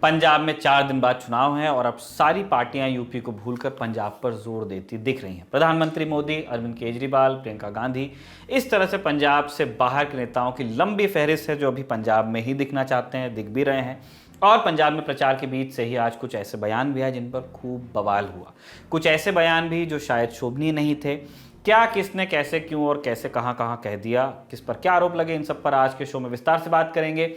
पंजाब में 4 दिन बाद चुनाव है और अब सारी पार्टियां यूपी को भूलकर पंजाब पर जोर देती दिख रही हैं। प्रधानमंत्री मोदी, अरविंद केजरीवाल, प्रियंका गांधी, इस तरह से पंजाब से बाहर के नेताओं की लंबी फहरिस्त है जो अभी पंजाब में ही दिखना चाहते हैं, दिख भी रहे हैं। और पंजाब में प्रचार के बीच से ही आज कुछ ऐसे बयान भी आए जिन पर खूब बवाल हुआ। कुछ ऐसे बयान भी जो शायद शोभनीय नहीं थे। क्या, किसने, कैसे, क्यों और कैसे, कहां कहां कह दिया, किस पर क्या आरोप लगे, इन सब पर आज के शो में विस्तार से बात करेंगे।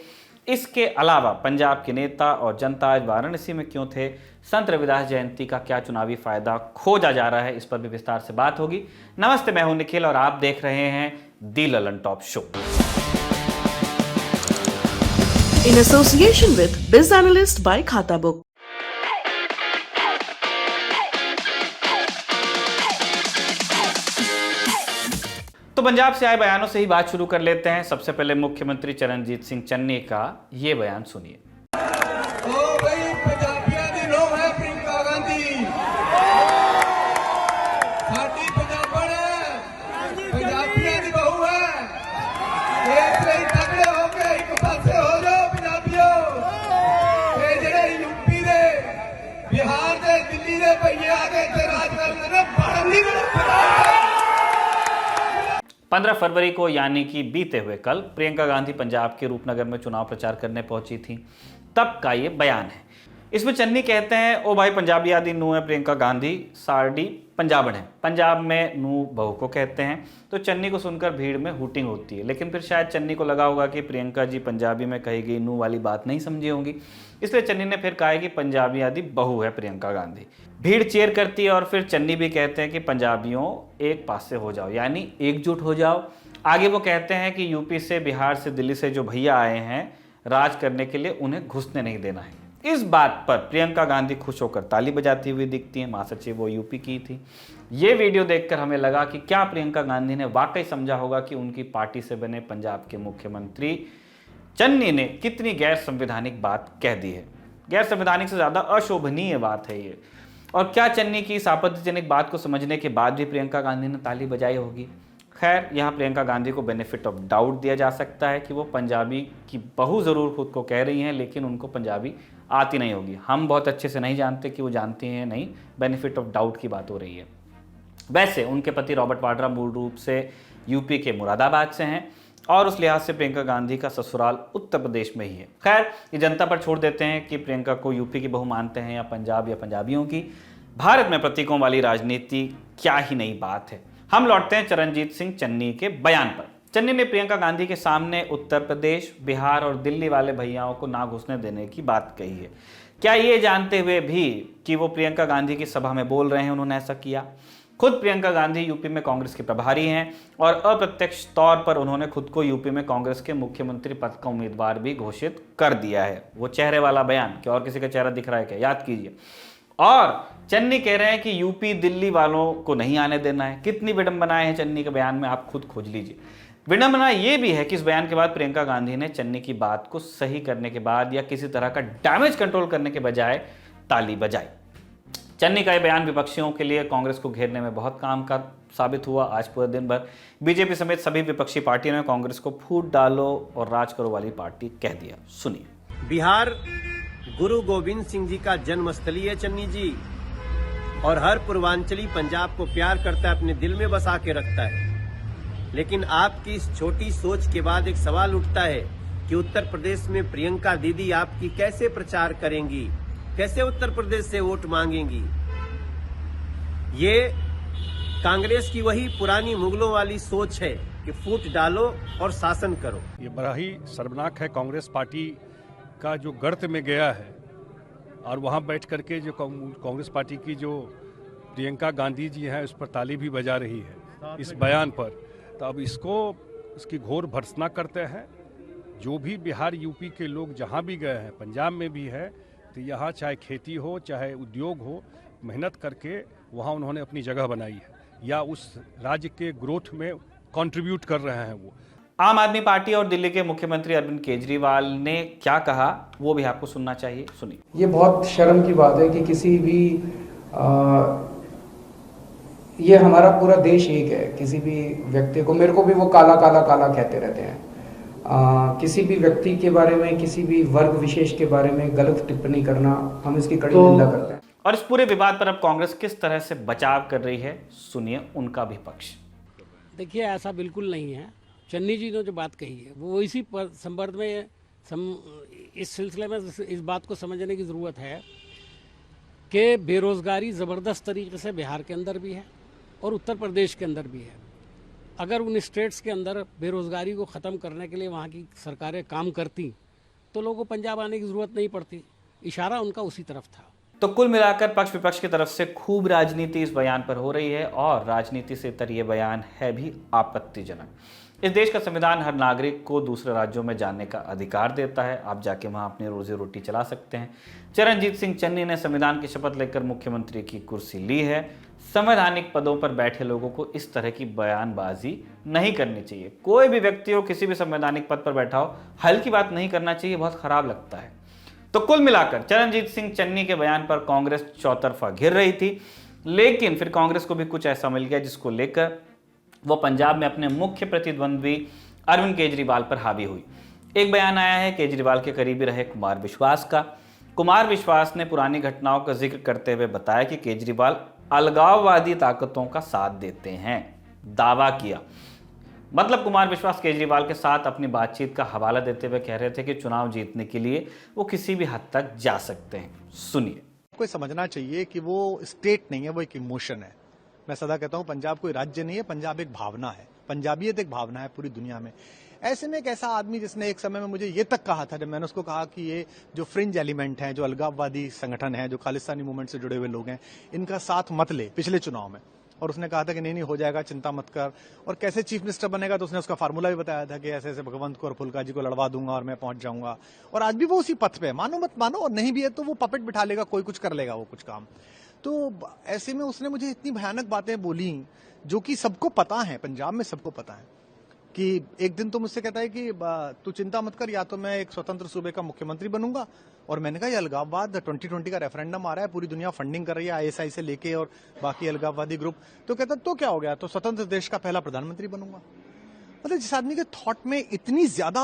इसके अलावा पंजाब के नेता और जनता आज वाराणसी में क्यों थे, संत रविदास जयंती का क्या चुनावी फायदा खोजा जा रहा है, इस पर भी विस्तार से बात होगी। नमस्ते, मैं हूं निखिल और आप देख रहे हैं the Lallantop show in association with Biz Analyst by Khata Book. तो पंजाब से आए बयानों से ही बात शुरू कर लेते हैं। सबसे पहले मुख्यमंत्री चरणजीत सिंह चन्नी का ये बयान सुनिए। बिहार से दिल्ली से भैया आगे राज करने 15 फरवरी को यानी कि बीते हुए कल प्रियंका गांधी पंजाब के रूपनगर में चुनाव प्रचार करने पहुंची थी। तब का ये बयान है। इसमें चन्नी कहते हैं, ओ भाई पंजाबी आदि नू है प्रियंका गांधी साड़ी पंजाबन है। पंजाब में नू बहू को कहते हैं। तो चन्नी को सुनकर भीड़ में हूटिंग होती है, लेकिन फिर शायद चन्नी को लगा होगा कि प्रियंका जी पंजाबी में कही गई नू वाली बात नहीं समझी होंगी, इसलिए चन्नी ने फिर कहा कि पंजाबी आदि बहू है प्रियंका गांधी। भीड़ चेयर करती है और फिर चन्नी भी कहते हैं कि पंजाबियों एक पास से हो जाओ, यानी एकजुट हो जाओ। आगे वो कहते हैं कि यूपी से, बिहार से, दिल्ली से जो भैया आए हैं राज करने के लिए, उन्हें घुसने नहीं देना है। इस बात पर प्रियंका गांधी खुश होकर ताली बजाती हुई दिखती हैं। महासचिव वो यूपी की थी। ये वीडियो देखकर हमें लगा कि क्या प्रियंका गांधी ने वाकई समझा होगा कि उनकी पार्टी से बने पंजाब के मुख्यमंत्री चन्नी ने कितनी गैर संवैधानिक बात कह दी है। गैर संवैधानिक से ज्यादा अशोभनीय बात है ये। और क्या चन्नी की इस आपत्तिजनक बात को समझने के बाद भी प्रियंका गांधी ने ताली बजाई होगी? खैर, यहाँ प्रियंका गांधी को बेनिफिट ऑफ डाउट दिया जा सकता है कि वो पंजाबी की बहू ज़रूर खुद को कह रही हैं, लेकिन उनको पंजाबी आती नहीं होगी। हम बहुत अच्छे से नहीं जानते कि वो जानती हैं नहीं, बेनिफिट ऑफ डाउट की बात हो रही है। वैसे उनके पति रॉबर्ट वाड्रा मूल रूप से यूपी के मुरादाबाद से हैं और उस लिहाज से प्रियंका गांधी का ससुराल उत्तर प्रदेश में ही है। खैर, ये जनता पर छोड़ देते हैं कि प्रियंका को यूपी की बहू मानते हैं या पंजाब या पंजाबियों की। भारत में प्रतीकों वाली राजनीति क्या ही नई बात है। हम लौटते हैं चरणजीत सिंह चन्नी के बयान पर। चन्नी ने प्रियंका गांधी के सामने उत्तर प्रदेश, बिहार और दिल्ली वाले भैयाओं को ना घुसने देने की बात कही है। क्या ये जानते हुए भी कि वो प्रियंका गांधी की सभा में बोल रहे हैं उन्होंने ऐसा किया? खुद प्रियंका गांधी यूपी में कांग्रेस के प्रभारी हैं और अप्रत्यक्ष तौर पर उन्होंने खुद को यूपी में कांग्रेस के मुख्यमंत्री पद का उम्मीदवार भी घोषित कर दिया है। वो चेहरे वाला बयान, क्या और किसी का चेहरा दिख रहा है क्या? याद कीजिए। और चन्नी कह रहे हैं कि यूपी दिल्ली वालों को नहीं आने देना है। कितनी विडंबनाएं हैं चन्नी के बयान में, आप खुद खोज लीजिए। विडंबना यह भी है कि इस बयान के बाद प्रियंका गांधी ने चन्नी की बात को सही करने के बाद या किसी तरह का डैमेज कंट्रोल करने के बजाय ताली बजाई। चन्नी का यह बयान विपक्षियों के लिए कांग्रेस को घेरने में बहुत काम का साबित हुआ। आज पूरे दिन भर बीजेपी समेत सभी विपक्षी पार्टियों ने कांग्रेस को फूट डालो और राज करो वाली पार्टी कह दिया। सुनिए। बिहार गुरु गोविंद सिंह जी का जन्मस्थली है चन्नी जी, और हर पूर्वांचली पंजाब को प्यार करता है, अपने दिल में बसा के रखता है। लेकिन आपकी इस छोटी सोच के बाद एक सवाल उठता है कि उत्तर प्रदेश में प्रियंका दीदी आपकी कैसे प्रचार करेंगी, कैसे उत्तर प्रदेश से वोट मांगेंगी? ये कांग्रेस की वही पुरानी मुगलों वाली सोच है कि फूट डालो और शासन करो। ये बड़ा ही शर्मनाक है। कांग्रेस पार्टी का जो गर्त में गया है और वहां बैठ करके जो कांग्रेस पार्टी की जो प्रियंका गांधी जी हैं उस पर ताली भी बजा रही है इस बयान पर। तो अब इसकी घोर भर्त्सना करते हैं। जो भी बिहार यूपी के लोग जहां भी गए हैं, पंजाब में भी है, तो यहाँ चाहे खेती हो चाहे उद्योग हो, मेहनत करके वहाँ उन्होंने अपनी जगह बनाई है या उस राज्य के ग्रोथ में कंट्रीब्यूट कर रहे हैं वो। आम आदमी पार्टी और दिल्ली के मुख्यमंत्री अरविंद केजरीवाल ने क्या कहा वो भी आपको सुनना चाहिए। सुनिए। ये बहुत शर्म की बात है कि किसी भी ये हमारा पूरा देश एक है। किसी भी व्यक्ति को, मेरे को भी वो काला काला काला कहते रहते हैं किसी भी व्यक्ति के बारे में, किसी भी वर्ग विशेष के बारे में गलत टिप्पणी करना, हम इसकी कड़ी निंदा करते हैं। और इस पूरे विवाद पर अब कांग्रेस किस तरह से बचाव कर रही है, सुनिए उनका भी पक्ष। देखिए, ऐसा बिल्कुल नहीं है। चन्नी जी ने जो बात कही है वो इसी पर संदर्भ में इस सिलसिले में इस बात को समझने की ज़रूरत है कि बेरोज़गारी ज़बरदस्त तरीके से बिहार के अंदर भी है और उत्तर प्रदेश के अंदर भी है। अगर उन स्टेट्स के अंदर बेरोज़गारी को ख़त्म करने के लिए वहाँ की सरकारें काम करती तो लोगों को पंजाब आने की ज़रूरत नहीं पड़ती। इशारा उनका उसी तरफ था। तो कुल मिलाकर पक्ष विपक्ष की तरफ से खूब राजनीति इस बयान पर हो रही है और राजनीति से इतर ये बयान है भी आपत्तिजनक। इस देश का संविधान हर नागरिक को दूसरे राज्यों में जाने का अधिकार देता है। आप जाके वहां अपनी रोजी रोटी चला सकते हैं। चरणजीत सिंह चन्नी ने संविधान की शपथ लेकर मुख्यमंत्री की कुर्सी ली है। संवैधानिक पदों पर बैठे लोगों को इस तरह की बयानबाजी नहीं करनी चाहिए। कोई भी व्यक्ति हो, किसी भी संवैधानिक पद पर बैठा हो, हल्की बात नहीं करना चाहिए, बहुत खराब लगता है। तो कुल मिलाकर चरणजीत सिंह चन्नी के बयान पर कांग्रेस चौतरफा घिर रही थी, लेकिन फिर कांग्रेस को भी कुछ ऐसा मिल गया जिसको लेकर वो पंजाब में अपने मुख्य प्रतिद्वंद्वी अरविंद केजरीवाल पर हावी हुई। एक बयान आया है केजरीवाल के करीबी रहे कुमार विश्वास का। कुमार विश्वास ने पुरानी घटनाओं का जिक्र करते हुए बताया कि केजरीवाल अलगाववादी ताकतों का साथ देते हैं, दावा किया। मतलब कुमार विश्वास केजरीवाल के साथ अपनी बातचीत का हवाला देते हुए कह रहे थे कि चुनाव जीतने के लिए वो किसी भी हद तक जा सकते हैं। सुनिए। कोई समझना चाहिए कि वो स्टेट नहीं है, वो एक इमोशन है। मैं सदा कहता हूं पंजाब कोई राज्य नहीं है, पंजाब एक भावना है। पंजाबियत एक भावना है पूरी दुनिया में। ऐसे में एक ऐसा आदमी जिसने एक समय में मुझे ये तक कहा था, जब मैंने उसको कहा कि ये जो फ्रिंज एलिमेंट हैं, जो अलगाववादी संगठन है, जो खालिस्तानी मूवमेंट से जुड़े हुए लोग हैं, इनका साथ मत ले पिछले चुनाव में। और उसने कहा था कि नहीं हो जाएगा, चिंता मत कर। और कैसे चीफ मिनिस्टर बनेगा तो उसने उसका फार्मूला भी बताया था कि ऐसे ऐसे भगवंत को और फुल्का जी को लड़वा दूंगा और मैं पहुंच जाऊंगा। और आज भी वो उसी पथ पे है, मानो मत मानो, और नहीं भी है तो वो पपेट बिठा लेगा, कोई कुछ कर लेगा वो कुछ काम। तो ऐसे में उसने मुझे इतनी भयानक बातें बोली जो कि सबको पता है, पंजाब में सबको पता है। कि एक दिन तो मुझसे कहता है कि तू चिंता मत कर, या तो मैं एक स्वतंत्र सूबे का मुख्यमंत्री बनूंगा। और मैंने कहा ये अलगाववाद 2020 का रेफरेंडम आ रहा है, पूरी दुनिया फंडिंग कर रही है ISI से लेके और बाकी अलगाववादी ग्रुप। तो कहता तो क्या हो गया, तो स्वतंत्र देश का पहला प्रधानमंत्री बनूंगा। मतलब जिस आदमी के थॉट में इतनी ज्यादा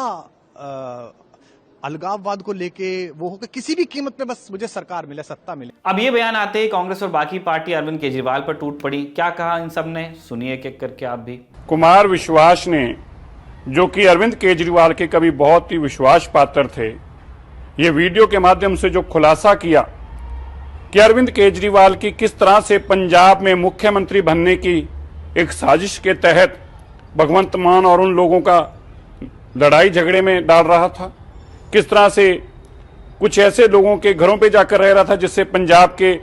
अलगाववाद को लेके वो हो कि किसी भी कीमत पे बस मुझे सरकार मिले, सत्ता मिले। अब ये बयान आते ही कांग्रेस और बाकी पार्टी अरविंद केजरीवाल पर टूट पड़ी। क्या कहा इन सब ने, सुनिए एक एक करके आप भी। कुमार विश्वास ने, जो कि अरविंद केजरीवाल के कभी बहुत ही विश्वास पात्र थे, ये वीडियो के माध्यम से जो खुलासा किया कि अरविंद केजरीवाल की किस तरह से पंजाब में मुख्यमंत्री बनने की एक साजिश के तहत भगवंत मान और उन लोगों का लड़ाई झगड़े में डाल रहा था, किस तरह से कुछ ऐसे लोगों के घरों पे जाकर रह रहा था जिससे पंजाब के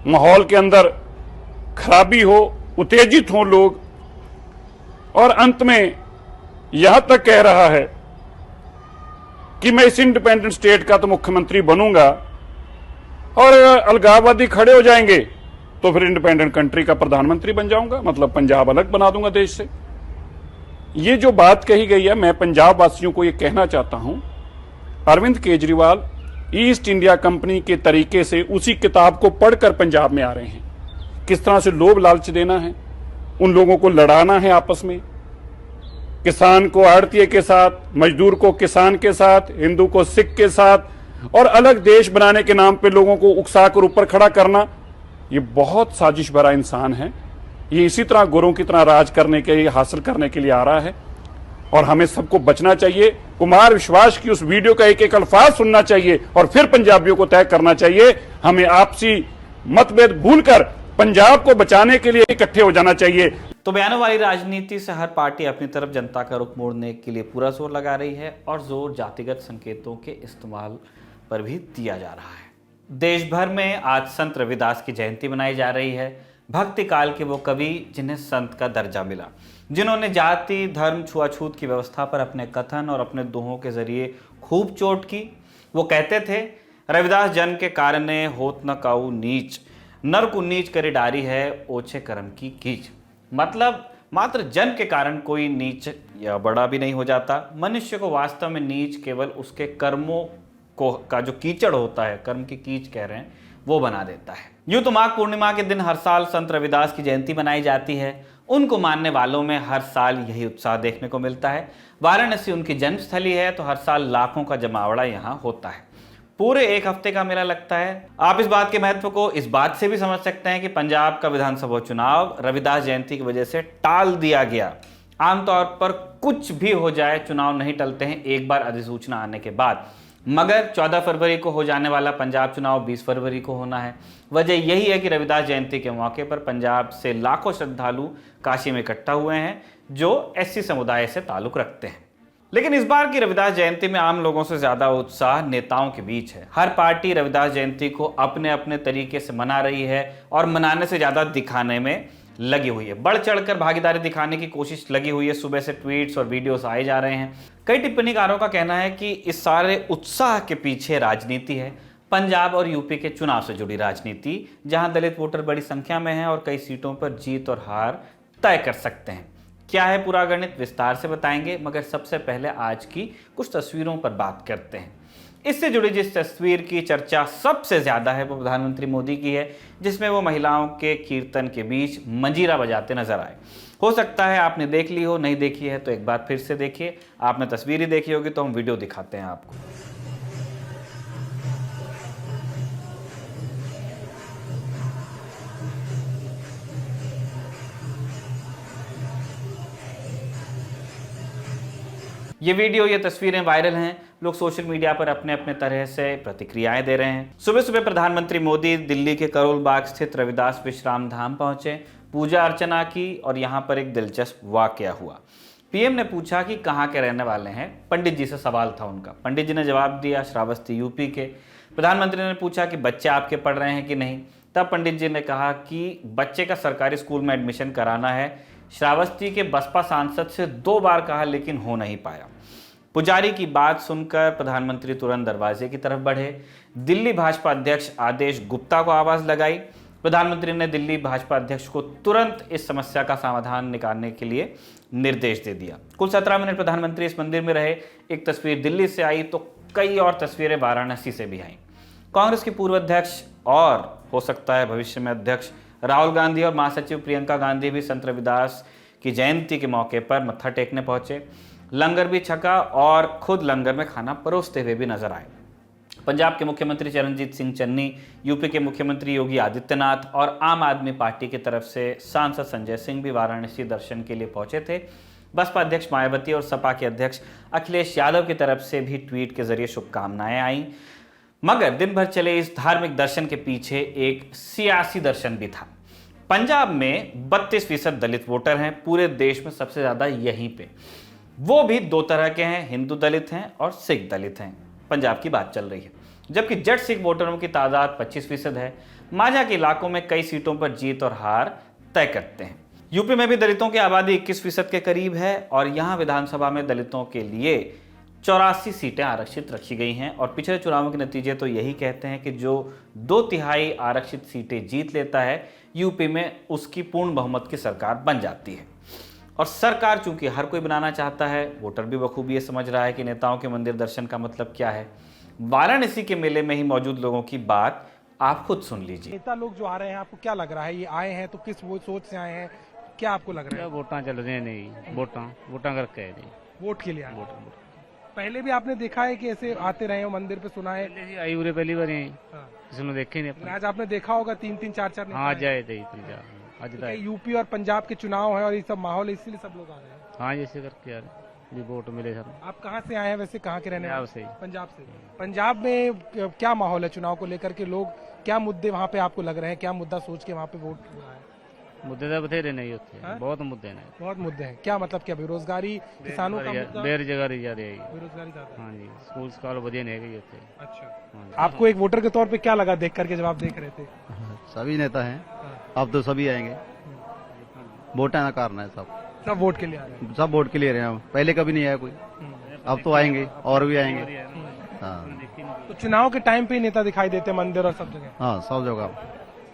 माहौल के अंदर खराबी हो, उत्तेजित हो लोग, और अंत में यहां तक कह रहा है कि मैं इस इंडिपेंडेंट स्टेट का तो मुख्यमंत्री बनूंगा और अलगाववादी खड़े हो जाएंगे तो फिर इंडिपेंडेंट कंट्री का प्रधानमंत्री बन जाऊंगा, मतलब पंजाब अलग बना दूंगा देश से। ये जो बात कही गई है, मैं पंजाब वासियों को ये कहना चाहता हूं, Arvind Kejriwal East India Company के तरीके से उसी किताब को पढ़कर पंजाब में आ रहे हैं। किस तरह से लोभ लालच देना है, उन लोगों को लड़ाना है आपस में, किसान को आड़तिये के साथ, मजदूर को किसान के साथ, हिंदू को सिख के साथ, और अलग देश बनाने के नाम पे लोगों को उकसाकर ऊपर खड़ा करना। ये बहुत साजिश भरा इंसान है। ये इसी तरह गुरुओं की तरह राज करने के लिए, हासिल करने के लिए आ रहा है और हमें सबको बचना चाहिए। कुमार विश्वास की उस वीडियो का एक एक अल्फाज सुनना चाहिए और फिर पंजाबियों को तय करना चाहिए। हमें आपसी मतभेद भूलकर पंजाब को बचाने के लिए इकट्ठे हो जाना चाहिए। तो बयानों वाली राजनीति से हर पार्टी अपनी तरफ जनता का रुख मोड़ने के लिए पूरा जोर लगा रही है और जोर जातिगत संकेतों के इस्तेमाल पर भी दिया जा रहा है। देश भर में आज संत रविदास की जयंती मनाई जा रही है। भक्ति काल के वो कवि जिन्हें संत का दर्जा मिला, जिन्होंने जाति धर्म छुआछूत की व्यवस्था पर अपने कथन और अपने दोहों के जरिए खूब चोट की। वो कहते थे, रविदास जन के कारणे होत न काऊ नीच, नर को नीच करे डारी है ओछे कर्म की कीच। मतलब मात्र जन के कारण कोई नीच या बड़ा भी नहीं हो जाता। मनुष्य को वास्तव में नीच केवल उसके कर्मों को का जो कीचड़ होता है, कर्म की कीच कह रहे हैं, वो बना देता है। यूं तो माघ पूर्णिमा के दिन हर साल संत रविदास की जयंती मनाई जाती है। उनको मानने वालों में हर साल यही उत्साह देखने को मिलता है। वाराणसी उनकी जन्मस्थली है, तो हर साल लाखों का जमावड़ा यहाँ होता है। पूरे एक हफ्ते का मेला लगता है। आप इस बात के महत्व को इस बात से भी समझ सकते हैं कि पंजाब का विधानसभा चुनाव रविदास जयंती की वजह से टाल दिया गया। आमतौर पर कुछ भी हो जाए, चुनाव नहीं टलते हैं एक बार अधिसूचना आने के बाद, मगर 14 फरवरी को हो जाने वाला पंजाब चुनाव 20 फरवरी को होना है। वजह यही है कि रविदास जयंती के मौके पर पंजाब से लाखों श्रद्धालु काशी में इकट्ठा हुए हैं जो एससी समुदाय से ताल्लुक रखते हैं। लेकिन इस बार की रविदास जयंती में आम लोगों से ज्यादा उत्साह नेताओं के बीच है। हर पार्टी रविदास जयंती को अपने अपने तरीके से मना रही है और मनाने से ज्यादा दिखाने में लगी हुई है। बढ़ चढ़कर भागीदारी दिखाने की कोशिश लगी हुई है। सुबह से ट्वीट्स और वीडियोस आए जा रहे हैं। कई टिप्पणीकारों का कहना है कि इस सारे उत्साह के पीछे राजनीति है, पंजाब और यूपी के चुनाव से जुड़ी राजनीति, जहां दलित वोटर बड़ी संख्या में हैं और कई सीटों पर जीत और हार तय कर सकते हैं। क्या है पूरा गणित विस्तार से बताएंगे, मगर सबसे पहले आज की कुछ तस्वीरों पर बात करते हैं। इससे जुड़ी जिस तस्वीर की चर्चा सबसे ज्यादा है वो प्रधानमंत्री मोदी की है, जिसमें वो महिलाओं के कीर्तन के बीच मंजीरा बजाते नजर आए। हो सकता है आपने देख ली हो, नहीं देखी है तो एक बार फिर से देखिए। आपने तस्वीर ही देखी होगी तो हम वीडियो दिखाते हैं आपको। ये वीडियो, ये तस्वीरें वायरल हैं। लोग सोशल मीडिया पर अपने अपने तरह से प्रतिक्रियाएं दे रहे हैं। सुबह सुबह प्रधानमंत्री मोदी दिल्ली के करोल बाग स्थित रविदास विश्राम धाम पहुंचे, पूजा अर्चना की और यहां पर एक दिलचस्प वाकया हुआ। पीएम ने पूछा कि कहां के रहने वाले हैं। पंडित जी से सवाल था उनका। पंडित जी ने जवाब दिया श्रावस्ती यूपी के। प्रधानमंत्री ने पूछा कि बच्चे आपके पढ़ रहे हैं कि नहीं। तब पंडित जी ने कहा कि बच्चे का सरकारी स्कूल में एडमिशन कराना है। श्रावस्ती के बसपा सांसद से 2 बार कहा लेकिन हो नहीं पाया। पुजारी की बात सुनकर प्रधानमंत्री तुरंत दरवाजे की तरफ बढ़े। दिल्ली भाजपा अध्यक्ष आदेश गुप्ता को आवाज लगाई। प्रधानमंत्री ने दिल्ली भाजपा अध्यक्ष को तुरंत इस समस्या का समाधान निकालने के लिए निर्देश दे दिया। कुल 17 मिनट प्रधानमंत्री इस मंदिर में रहे। एक तस्वीर दिल्ली से आई तो कई और तस्वीरें वाराणसी से भी आई। कांग्रेस के पूर्व अध्यक्ष और हो सकता है भविष्य में अध्यक्ष राहुल गांधी और महासचिव प्रियंका गांधी भी संत रविदास की जयंती के मौके पर मत्था टेकने पहुंचे। लंगर भी छका और खुद लंगर में खाना परोसते हुए भी नजर आए। पंजाब के मुख्यमंत्री चरणजीत सिंह चन्नी, यूपी के मुख्यमंत्री योगी आदित्यनाथ और आम आदमी पार्टी की तरफ से सांसद संजय सिंह भी वाराणसी दर्शन के लिए पहुंचे थे। बसपा अध्यक्ष मायावती और सपा के अध्यक्ष अखिलेश यादव की तरफ से भी ट्वीट के जरिए शुभकामनाएं आई। मगर दिन भर चले इस धार्मिक दर्शन के पीछे एक सियासी दर्शन भी था। पंजाब में 32% दलित वोटर हैं, पूरे देश में सबसे ज्यादा यहीं पे। वो भी 2 तरह के हैं, हिंदू दलित हैं और सिख दलित हैं। पंजाब की बात चल रही है, जबकि जट सिख वोटरों की तादाद 25% है। माझा के इलाकों में कई सीटों पर जीत और हार तय करते हैं। यूपी में भी दलितों की आबादी 21% के करीब है और यहाँ विधानसभा में दलितों के लिए 84 सीटें आरक्षित रखी गई हैं। और पिछले चुनावों के नतीजे तो यही कहते हैं कि जो 2/3 आरक्षित सीटें जीत लेता है, यूपी में उसकी पूर्ण बहुमत की सरकार बन जाती है। और सरकार चूंकि हर कोई बनाना चाहता है, वोटर भी बखूबी ये समझ रहा है कि नेताओं के मंदिर दर्शन का मतलब क्या है। वाराणसी के मेले में ही मौजूद लोगों की बात आप खुद सुन लीजिए। नेता लोग जो आ रहे हैं, आपको क्या लग रहा है? ये आए हैं तो किस वो सोच से आए हैं, क्या आपको लग रहा है? वोटा चल रहे हैं, नहीं वोटा करके आए, वोट के लिए आए। पहले भी आपने देखा है कि ऐसे आते रहे हो मंदिर पे, सुना है? आई उरे पहली बार किसी ने देखे नहीं। आज आपने देखा होगा 3-3, 4-4। हाँ जाए यूपी और पंजाब के चुनाव है और ये सब माहौल, इसलिए सब लोग आ रहे हैं। हाँ जैसे करके यार ये वोट मिले सब। आप कहाँ से आए हैं वैसे, कहाँ के रहने वाले? से। पंजाब से। पंजाब में क्या माहौल है चुनाव को लेकर के? लोग क्या मुद्दे वहाँ पे आपको लग रहे हैं, क्या मुद्दा सोच के वहाँ पे वोट हुआ है? मुद्दे तो बथेरे नहीं होते, बहुत मुद्दे हैं। बहुत मुद्दे हैं। क्या मतलब? क्या बेरोजगारी, किसानों का मुद्दा? बेरोजगारी ज्यादा है, बेरोजगारी ज्यादा। हाँ जी, स्कूल स्कॉल बढ़िया नहीं होते। अच्छा, आपको एक वोटर के तौर पे क्या लगा देख करके जब आप देख रहे थे? सभी नेता हैं, अब तो सभी आएंगे, वोट आना कारण है, सब वोट के लिए आ रहे हैं। सब वोट के लिए रहे हैं। पहले कभी नहीं आया कोई, अब तो आएंगे और भी आएंगे। हाँ, तो चुनाव के टाइम पे ही नेता दिखाई देते मंदिर और सब जगह? हाँ सब जगह।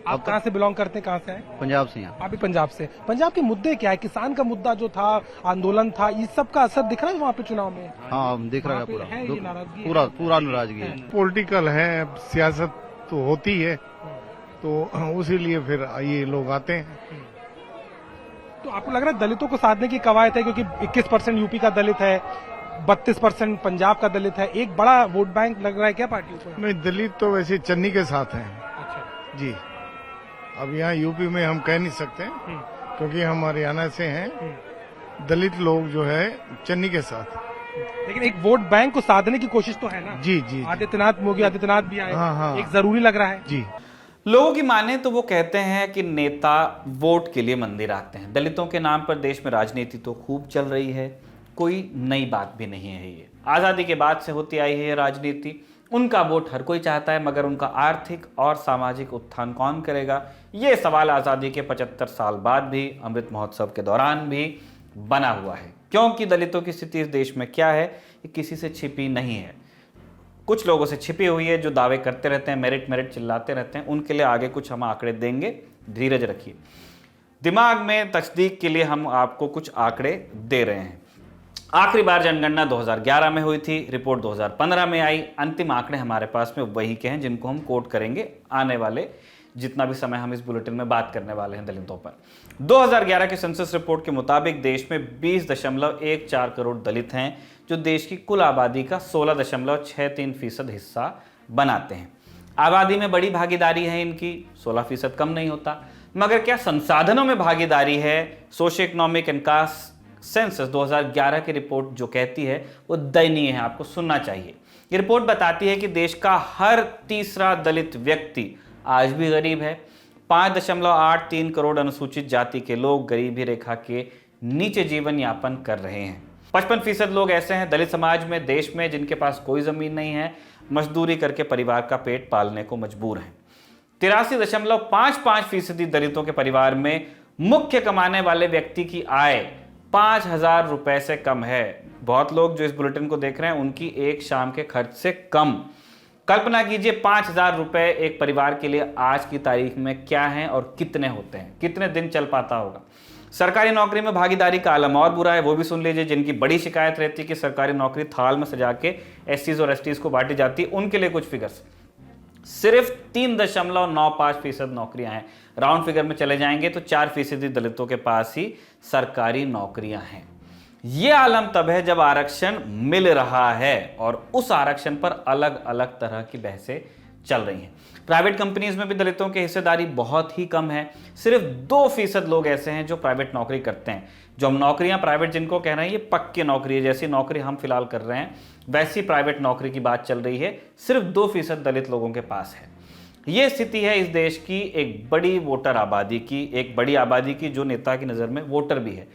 आप कहाँ से बिलोंग करते हैं, कहाँ से आए? पंजाब से। आप भी पंजाब से। पंजाब के मुद्दे क्या है? किसान का मुद्दा जो था, आंदोलन था, इस सब का असर दिख रहा है वहाँ पे चुनाव में? हाँ दिख रहा है, पूरा नाराजगी है। पॉलिटिकल है, सियासत तो होती है, तो उसी लिए फिर ये लोग आते हैं। तो आपको लग रहा है दलितों को साधने की कवायद है, क्योंकि 21% यूपी का दलित है, 32% पंजाब का दलित है, एक बड़ा वोट बैंक लग रहा है क्या पार्टियों को? नहीं, दलित तो वैसे चन्नी के साथ हैं। अच्छा जी, अब यहाँ यूपी में हम कह नहीं सकते क्योंकि हम हरियाणा से हैं। दलित लोग जो है चन्नी के साथ, लेकिन एक वोट बैंक को साधने की कोशिश तो है ना। जी जी, आदित्यनाथ योगी आदित्यनाथ भी आए, हाँ। एक जरूरी लग रहा है जी। लोगों की माने तो वो कहते हैं कि नेता वोट के लिए मंदिर आते हैं। दलितों के नाम पर देश में राजनीति तो खूब चल रही है, कोई नई बात भी नहीं है। ये आज़ादी के बाद से होती आई है राजनीति। उनका वोट हर कोई चाहता है, मगर उनका आर्थिक और सामाजिक उत्थान कौन करेगा, ये सवाल आज़ादी के 75 साल बाद भी, अमृत महोत्सव के दौरान भी बना हुआ है। क्योंकि दलितों की स्थिति इस देश में क्या है, ये किसी से छिपी नहीं है। कुछ लोगों से छिपी हुई है जो दावे करते रहते हैं, मेरिट मेरिट चिल्लाते रहते हैं। उनके लिए आगे कुछ हम आंकड़े देंगे, धीरज रखिए। दिमाग में तस्दीक के लिए हम आपको कुछ आंकड़े दे रहे हैं। आखिरी बार जनगणना 2011 में हुई थी, रिपोर्ट 2015 में आई। अंतिम आंकड़े हमारे पास में वही के हैं जिनको हम कोट करेंगे आने वाले जितना भी समय हम इस बुलेटिन में बात करने वाले हैं दलितों पर। 2011 के सेंसस रिपोर्ट के मुताबिक देश में 20.14 करोड़ दलित हैं, जो देश की कुल आबादी का 16.63% हिस्सा बनाते हैं। आबादी में बड़ी भागीदारी है इनकी, 16% कम नहीं होता। मगर क्या संसाधनों में भागीदारी है? Socio economic and caste census 2011 की रिपोर्ट जो कहती है वो दयनीय है, आपको सुनना चाहिए। ये रिपोर्ट बताती है कि देश का हर तीसरा दलित व्यक्ति आज भी गरीब है। 5.83 करोड़ अनुसूचित जाति के लोग गरीबी रेखा के नीचे जीवन यापन कर रहे हैं। 55% लोग ऐसे हैं दलित समाज में, देश में, जिनके पास कोई जमीन नहीं है, मजदूरी करके परिवार का पेट पालने को मजबूर हैं। 83.55% दलितों के परिवार में मुख्य कमाने वाले व्यक्ति की आय 5,000 रुपए से कम है। बहुत लोग जो इस बुलेटिन को देख रहे हैं उनकी एक शाम के खर्च से कम। कल्पना कीजिए 5,000 रुपए एक परिवार के लिए आज की तारीख में क्या हैं और कितने होते हैं, कितने दिन चल पाता होगा। सरकारी नौकरी में भागीदारी का आलम और बुरा है, वो भी सुन लीजिए। जिनकी बड़ी शिकायत रहती है कि सरकारी नौकरी थाल में सजा के एससीज और एसटीज को बांटी जाती है, उनके लिए कुछ फिगर्स। सिर्फ 3.95% नौकरियां हैं। राउंड फिगर में चले जाएंगे तो 4% दलितों के पास ही सरकारी नौकरियां हैं। यह आलम तब है जब आरक्षण मिल रहा है और उस आरक्षण पर अलग अलग तरह की बहसें चल रही हैं। प्राइवेट कंपनीज में भी दलितों की हिस्सेदारी बहुत ही कम है। सिर्फ 2% लोग ऐसे हैं जो प्राइवेट नौकरी करते हैं। जो हम नौकरियां प्राइवेट जिनको कह रहे हैं, ये पक्की नौकरी है। जैसी नौकरी हम फिलहाल कर रहे हैं वैसी प्राइवेट नौकरी की बात चल रही है, सिर्फ 2% दलित लोगों के पास है। ये स्थिति है इस देश की एक बड़ी वोटर आबादी की, एक बड़ी आबादी की जो नेता की नज़र में वोटर भी है,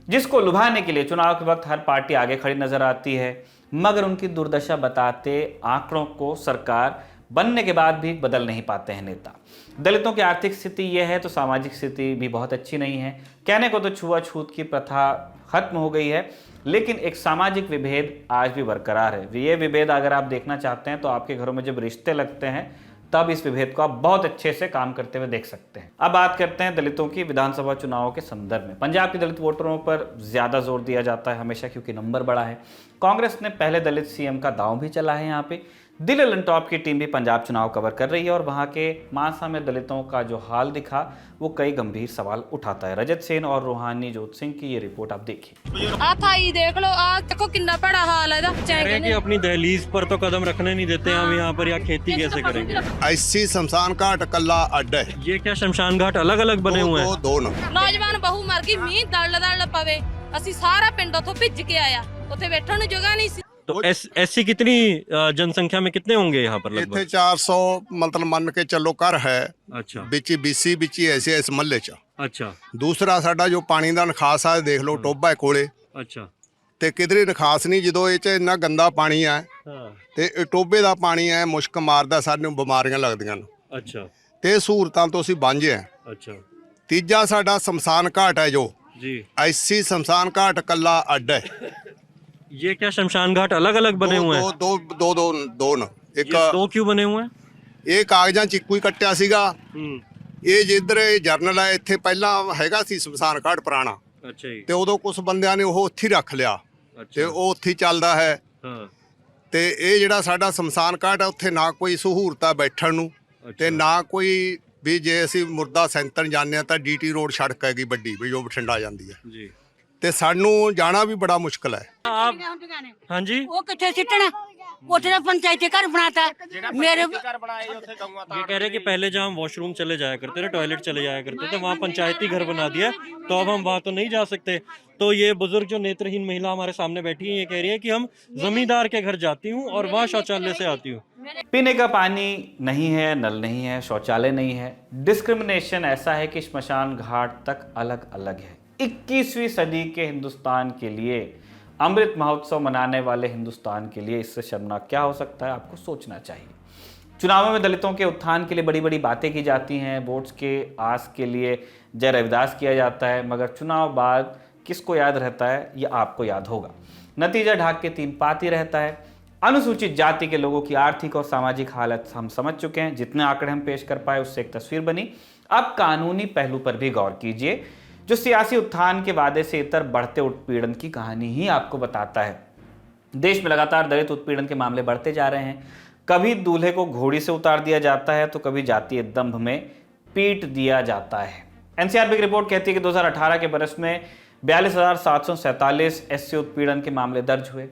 जिसको लुभाने के लिए चुनाव के वक्त हर पार्टी आगे खड़ी नजर आती है। मगर उनकी दुर्दशा बताते आंकड़ों को सरकार बनने के बाद भी बदल नहीं पाते हैं नेता। दलितों की आर्थिक स्थिति यह है तो सामाजिक स्थिति भी बहुत अच्छी नहीं है। कहने को तो छुआछूत की प्रथा खत्म हो गई है, लेकिन एक सामाजिक विभेद आज भी बरकरार है। ये विभेद अगर आप देखना चाहते हैं तो आपके घरों में जब रिश्ते लगते हैं तब इस विभेद को आप बहुत अच्छे से काम करते हुए देख सकते हैं। अब बात करते हैं दलितों की विधानसभा चुनावों के संदर्भ में। पंजाब के दलित वोटरों पर ज्यादा जोर दिया जाता है हमेशा, क्योंकि नंबर बड़ा है। कांग्रेस ने पहले दलित सीएम का दांव भी चला है। यहाँ पे दिल लंटॉप की टीम भी पंजाब चुनाव कवर कर रही है और वहां के मानसा में दलितों का जो हाल दिखा वो कई गंभीर सवाल उठाता है। रजत सेन और रूहानी जोत सिंह की ये रिपोर्ट आप देखिए। देख लो, देखो कितना बड़ा हाल है। कि अपनी दहलीज पर तो कदम रखने नहीं देते हम यहाँ पर, या खेती कैसे करेंगे? ऐसी शमशान घाट कला अड्डा है। ये क्या शमशान घाट अलग अलग बने हुए हैं? दो नौजवान बहू मर गई, मीह दल पवे, असि सारा पिंड उथों भिज के आया, उथे बैठण ਨੂੰ जगह नहीं सी। तो ऐसी कितनी जनसंख्या में कितने होंगे यहाँ पर? इतने 400 मतलब मन के चलो घर है। अच्छा। बिची बीसी बिची ऐसे इस महल्ले च। अच्छा। दूसरा साडा जो पानी का नखास है देख लो, टोबा है कोले। अच्छा। ते किधरे नखास नहीं, जो ये च इन्ना गंदा पानी है ते टोबे का पानी है, मुश्क मारदा, सानू बीमारियां लगदियां। अच्छा। ते सहूलतां तो असीं वांझे हैं। अच्छा। तीजा साडा शमशान घाट है जो जी, ऐसी शमशान घाट कला अड्डा है। ये क्या शमशान घाट अलग अलग बने हुए हैं? दो न एक दो क्यों बने हुए हैं? ਇਹ ਕਾਗਜ਼ਾਂ ਚ ਇੱਕੋ ਹੀ ਕੱਟਿਆ ਸੀਗਾ। ਇਹ ਜਿੱਧਰ ਜਰਨਲ ਹੈ ਇੱਥੇ ਪਹਿਲਾਂ ਹੈਗਾ ਸੀ ਸ਼ਮਸ਼ਾਨ ਘਾਟ ਪੁਰਾਣਾ। ਅੱਛਾ ਜੀ। ਤੇ ਉਦੋਂ ਕੁਝ ਬੰਦਿਆਂ ਨੇ ਉਹ ਉੱਥੇ ਰੱਖ ਲਿਆ ਤੇ ਉਹ ਉੱਥੇ ਚੱਲਦਾ ਹੈ। ਹਾਂ। ਤੇ ਇਹ ਜਿਹੜਾ ਸਾਡਾ ਸ਼ਮਸ਼ਾਨ ਘਾਟ ਹੈ ਉੱਥੇ ਨਾ ਕੋਈ ਸਹੂਲਤ ਹੈ ਬੈਠਣ ਨੂੰ ਤੇ ਨਾ ਕੋਈ ਵੀ ਜੇ ਅਸੀਂ ਮੁਰਦਾ ਸੈਂਤਰ ਜਾਂਦੇ ਹਾਂ ਤਾਂ ਡੀਟੀ ਰੋਡ ਸੜਕ ਹੈਗੀ ਵੱਡੀ ਵੀ ਜੋ ਬਠਿੰਡਾ ਜਾਂਦੀ ਹੈ ਜੀ, ਤੇ ਸਾਨੂੰ ਜਾਣਾ ਵੀ ਬੜਾ ਮੁਸ਼ਕਲ ਹੈ। हाँ जी, ਉਹ ਕਿੱਥੇ ਸਿੱਟਣਾ? ਉੱਥੇ ਦਾ ਪੰਚਾਇਤੀ ਘਰ ਬਣਾਤਾ ਮੇਰੇ ये कह रहे कि पहले जहाँ हम वॉशरूम चले जाया करते थे, टॉयलेट चले जाया करते थे, वहाँ पंचायती घर बना दिया, तो अब हम वहाँ तो नहीं जा सकते। तो ये बुजुर्ग जो नेत्रहीन महिला हमारे सामने बैठी है, ये कह रही है कि हम जमींदार के घर जाती हूँ और वहाँ शौचालय से आती हूँ। पीने का पानी नहीं है, नल नहीं है, शौचालय नहीं है। डिस्क्रिमिनेशन ऐसा है कि श्मशान घाट तक अलग अलग है। 21वीं सदी के हिंदुस्तान के लिए, अमृत महोत्सव मनाने वाले हिंदुस्तान के लिए इससे शर्मनाक क्या हो सकता है, आपको सोचना चाहिए। चुनावों में दलितों के उत्थान के लिए बड़ी बड़ी बातें की जाती हैं, वोट्स के आस के लिए जय रविदास किया जाता है, मगर चुनाव बाद किसको याद रहता है, ये आपको याद होगा। नतीजा ढाक के तीन पाती रहता है। अनुसूचित जाति के लोगों की आर्थिक और सामाजिक हालत हम समझ चुके हैं, जितने आंकड़े हम पेश कर पाए उससे एक तस्वीर बनी। अब कानूनी पहलू पर भी गौर कीजिए, जो सियासी उत्थान के वादे से इतर बढ़ते उत्पीड़न की कहानी ही आपको बताता है। देश में लगातार दलित उत्पीड़न के मामले बढ़ते जा रहे हैं। कभी दूल्हे को घोड़ी से उतार दिया जाता है तो कभी जातीय दंभ में पीट दिया जाता है। एनसीआरबी की रिपोर्ट कहती है कि 2018 के बरस में 42,747 एससी उत्पीड़न के मामले दर्ज हुए।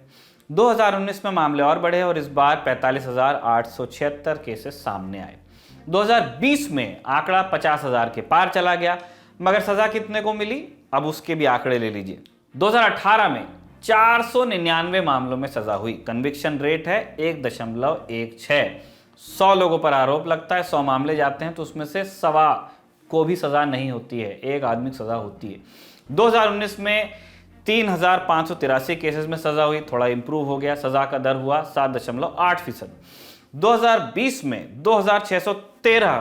2019 में मामले और बढ़े और इस बार 45,876 केसेस सामने आए। 2020 में आंकड़ा 50,000 के पार चला गया, मगर सजा कितने को मिली, अब उसके भी आंकड़े ले लीजिए। 2018 में 499 मामलों में सजा हुई। कन्विक्शन रेट है 1.16। 100 लोगों पर आरोप लगता है, 100 मामले जाते हैं तो उसमें से 1.25 को भी सजा नहीं होती है, एक आदमी की सजा होती है। 2019 में 3,583 केसेस में सजा हुई, थोड़ा इंप्रूव हो गया, सजा का दर हुआ 7.8%। 2020 में 2,613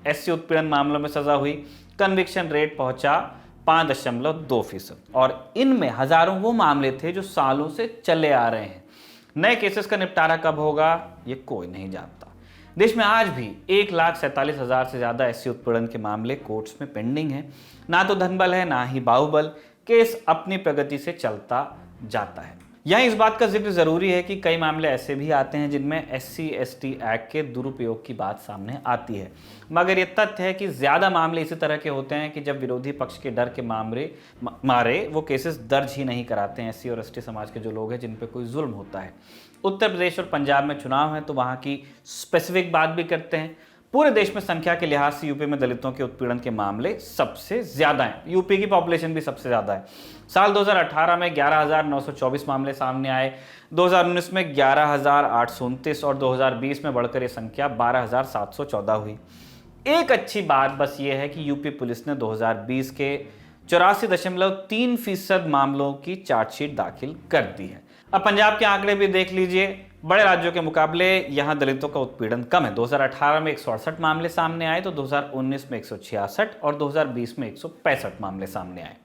एससी उत्पीड़न मामलों में सजा हुई, कन्विक्शन रेट पहुंचा 5.2%। और इनमें हजारों वो मामले थे जो सालों से चले आ रहे हैं। नए केसेस का निपटारा कब होगा, ये कोई नहीं जानता। देश में आज भी 1,47,000 से ज्यादा एससी उत्पीड़न के मामले कोर्ट्स में पेंडिंग हैं। ना तो धनबल है, ना ही बाहुबल, केस अपनी प्रगति से चलता जाता है। यहाँ इस बात का जिक्र जरूरी है कि कई मामले ऐसे भी आते हैं जिनमें SC/ST एक्ट के दुरुपयोग की बात सामने आती है, मगर ये तथ्य है कि ज्यादा मामले इसी तरह के होते हैं कि जब विरोधी पक्ष के डर के मारे वो केसेस दर्ज ही नहीं कराते हैं SC और ST समाज के जो लोग हैं जिन पे कोई जुल्म होता है। उत्तर प्रदेश और पंजाब में चुनाव है तो वहाँ की स्पेसिफिक बात भी करते हैं। पूरे देश में संख्या के लिहाज से यूपी में दलितों के उत्पीड़न के मामले सबसे ज्यादा हैं। यूपी की पॉपुलेशन भी सबसे ज्यादा है। साल 2018 में 11,924 मामले सामने आए, 2019 में 11,829 और 2020 में बढ़कर ये संख्या 12,714 हुई। एक अच्छी बात बस ये है कि यूपी पुलिस ने 2020 के 84.3% मामलों की चार्जशीट दाखिल कर दी है। अब पंजाब के आंकड़े भी देख लीजिए। बड़े राज्यों के मुकाबले यहां दलितों का उत्पीड़न कम है। 2018 में 168 मामले सामने आए तो 2019 में 166 और 2020 में 165 मामले सामने आए,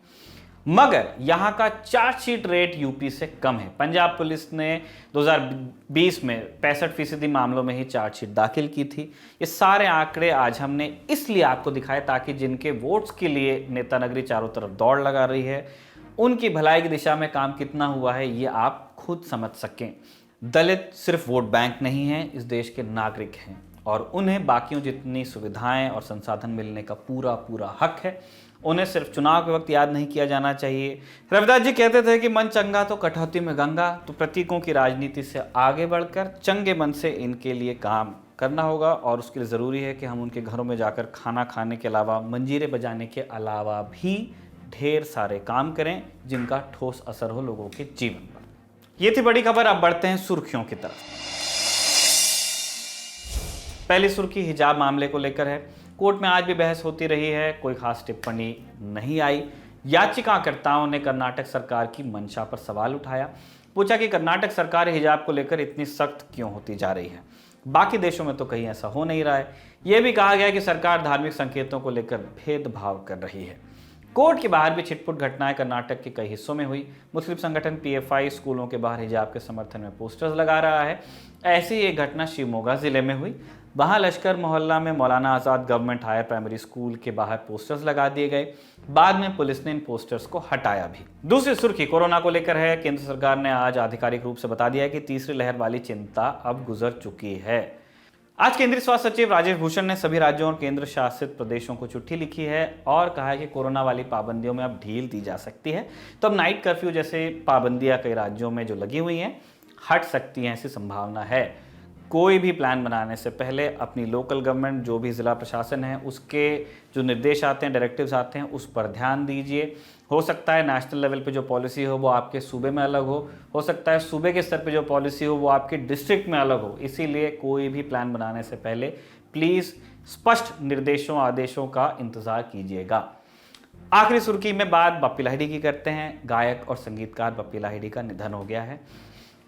मगर यहां का चार्जशीट रेट यूपी से कम है। पंजाब पुलिस ने 2020 में 65% मामलों में ही चार्जशीट दाखिल की थी। ये सारे आंकड़े आज हमने इसलिए आपको दिखाए ताकि जिनके वोट्स के लिए नेता नगरी चारों तरफ दौड़ लगा रही है, उनकी भलाई की दिशा में काम कितना हुआ है ये आप खुद समझ सकें। दलित सिर्फ वोट बैंक नहीं है, इस देश के नागरिक हैं और उन्हें बाकियों जितनी सुविधाएं और संसाधन मिलने का पूरा हक है। उन्हें सिर्फ चुनाव के वक्त याद नहीं किया जाना चाहिए। रविदास जी कहते थे कि मन चंगा तो कटौती में गंगा। तो प्रतीकों की राजनीति से आगे बढ़कर चंगे मन से इनके लिए काम करना होगा और उसके लिए ज़रूरी है कि हम उनके घरों में जाकर खाना खाने के अलावा, मंजीरे बजाने के अलावा भी ढेर सारे काम करें जिनका ठोस असर हो लोगों के जीवन पर। ये थी बड़ी खबर। अब बढ़ते हैं सुर्खियों की तरफ। पहली सुर्खी हिजाब मामले को लेकर है। कोर्ट में आज भी बहस होती रही है, कोई खास टिप्पणी नहीं आई। याचिकाकर्ताओं ने कर्नाटक सरकार की मंशा पर सवाल उठाया, पूछा कि कर्नाटक सरकार हिजाब को लेकर इतनी सख्त क्यों होती जा रही है, बाकी देशों में तो कहीं ऐसा हो नहीं रहा है। यह भी कहा गया कि सरकार धार्मिक संकेतों को लेकर भेदभाव कर रही है। कोर्ट के बाहर भी छिटपुट घटनाएं कर्नाटक के कई हिस्सों में हुई। मुस्लिम संगठन PFI स्कूलों के बाहर हिजाब के समर्थन में पोस्टर्स लगा रहा है। ऐसी एक घटना शिवमोगा जिले में हुई। वहां लश्कर मोहल्ला में मौलाना आज़ाद गवर्नमेंट हायर प्राइमरी स्कूल के बाहर पोस्टर्स लगा दिए गए। बाद में पुलिस ने इन पोस्टर्स को हटाया भी। दूसरी सुर्खी कोरोना को लेकर है। केंद्र सरकार ने आज आधिकारिक रूप से बता दिया है कि तीसरी लहर वाली चिंता अब गुजर चुकी है। आज केंद्रीय स्वास्थ्य सचिव राजेश भूषण ने सभी राज्यों और केंद्र शासित प्रदेशों को चिट्ठी लिखी है और कहा है कि कोरोना वाली पाबंदियों में अब ढील दी जा सकती है। तो अब नाइट कर्फ्यू जैसे पाबंदियां कई राज्यों में जो लगी हुई हैं हट सकती हैं, ऐसी संभावना है। कोई भी प्लान बनाने से पहले अपनी लोकल गवर्नमेंट, जो भी ज़िला प्रशासन है, उसके जो निर्देश आते हैं, डायरेक्टिव्स आते हैं, उस पर ध्यान दीजिए। हो सकता है नेशनल लेवल पे जो पॉलिसी हो वो आपके सूबे में अलग हो सकता है सूबे के स्तर पे जो पॉलिसी हो वो आपके डिस्ट्रिक्ट में अलग हो। इसीलिए कोई भी प्लान बनाने से पहले प्लीज़ स्पष्ट निर्देशों, आदेशों का इंतज़ार कीजिएगा। आखिरी सुर्खी में बात बप्पी लाहिड़ी की करते हैं। गायक और संगीतकार बप्पी लाहिड़ी का निधन हो गया है।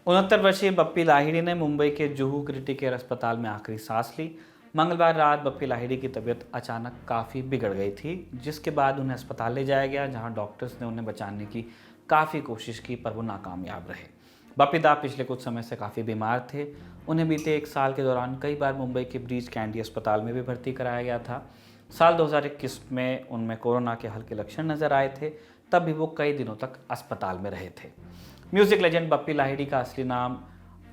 69 वर्षीय बप्पी लाहिड़ी ने मुंबई के जुहू क्रिटिकेयर अस्पताल में आखिरी सांस ली। मंगलवार रात बप्पी लाहिड़ी की तबीयत अचानक काफ़ी बिगड़ गई थी, जिसके बाद उन्हें अस्पताल ले जाया गया, जहां डॉक्टर्स ने उन्हें बचाने की काफ़ी कोशिश की पर वो नाकामयाब रहे। बप्पी दा पिछले कुछ समय से काफ़ी बीमार थे। उन्हें बीते 1 साल के दौरान कई बार मुंबई के ब्रीच कैंडी अस्पताल में भी भर्ती कराया गया था। साल 2021 में उनमें कोरोना के हल्के लक्षण नजर आए थे, तब भी वो कई दिनों तक अस्पताल में रहे थे। म्यूजिक लेजेंड बप्पी लाहिड़ी का असली नाम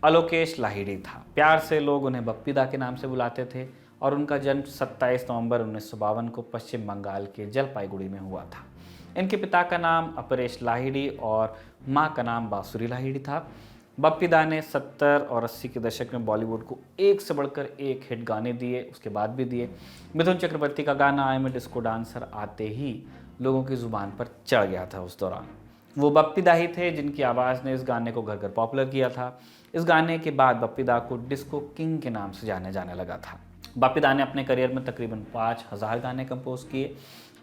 अलोकेश लाहिड़ी था। प्यार से लोग उन्हें बप्पी दा के नाम से बुलाते थे और उनका जन्म 27 नवंबर 1952 को पश्चिम बंगाल के जलपाईगुड़ी में हुआ था। इनके पिता का नाम अपरेश लाहिड़ी और मां का नाम बांसुरी लाहिड़ी था। बप्पी दा ने 70 और 80 के दशक में बॉलीवुड को एक से बढ़कर एक हिट गाने दिए, उसके बाद भी दिए। मिथुन चक्रवर्ती का गाना I am a disco dancer आते ही लोगों की जुबान पर चढ़ गया था। उस दौरान वो बप्पी दा ही थे जिनकी आवाज़ ने इस गाने को घर घर पॉपुलर किया था। इस गाने के बाद बप्पी दा को डिस्को किंग के नाम से जाने जाने लगा था। बप्पी दा ने अपने करियर में तकरीबन 5000 गाने कंपोज किए।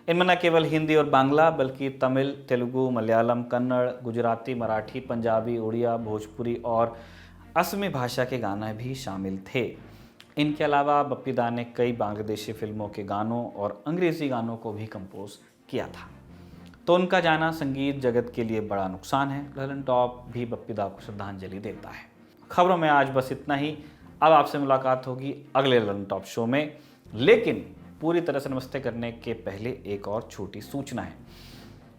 इनमें न केवल हिंदी और बांग्ला बल्कि तमिल, तेलुगु, मलयालम, कन्नड़, गुजराती, मराठी, पंजाबी, उड़िया, भोजपुरी और असमी भाषा के गाने भी शामिल थे। इनके अलावा बप्पी दा ने कई बांग्लादेशी फिल्मों के गानों और अंग्रेज़ी गानों को भी कंपोज किया था। तो उनका जाना संगीत जगत के लिए बड़ा नुकसान है। ललन टॉप भी बप्पी दा को श्रद्धांजलि देता है। खबरों में आज बस इतना ही। अब आपसे मुलाकात होगी अगले ललन टॉप शो में, लेकिन पूरी तरह से नमस्ते करने के पहले एक और छोटी सूचना है।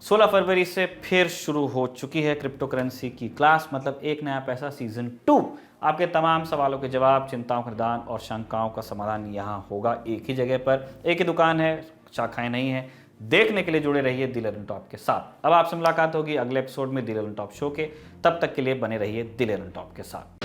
16 फरवरी से फिर शुरू हो चुकी है क्रिप्टो करेंसी की क्लास, मतलब एक नया पैसा सीजन 2। आपके तमाम सवालों के जवाब, चिंताओं का निदान और शंकाओं का समाधान यहाँ होगा एक ही जगह पर। एक ही दुकान है, शाखाएं नहीं है। देखने के लिए जुड़े रहिए दी ललन टॉप के साथ। अब आपसे मुलाकात होगी अगले एपिसोड में दी ललन टॉप शो के। तब तक के लिए बने रहिए दी ललन टॉप के साथ।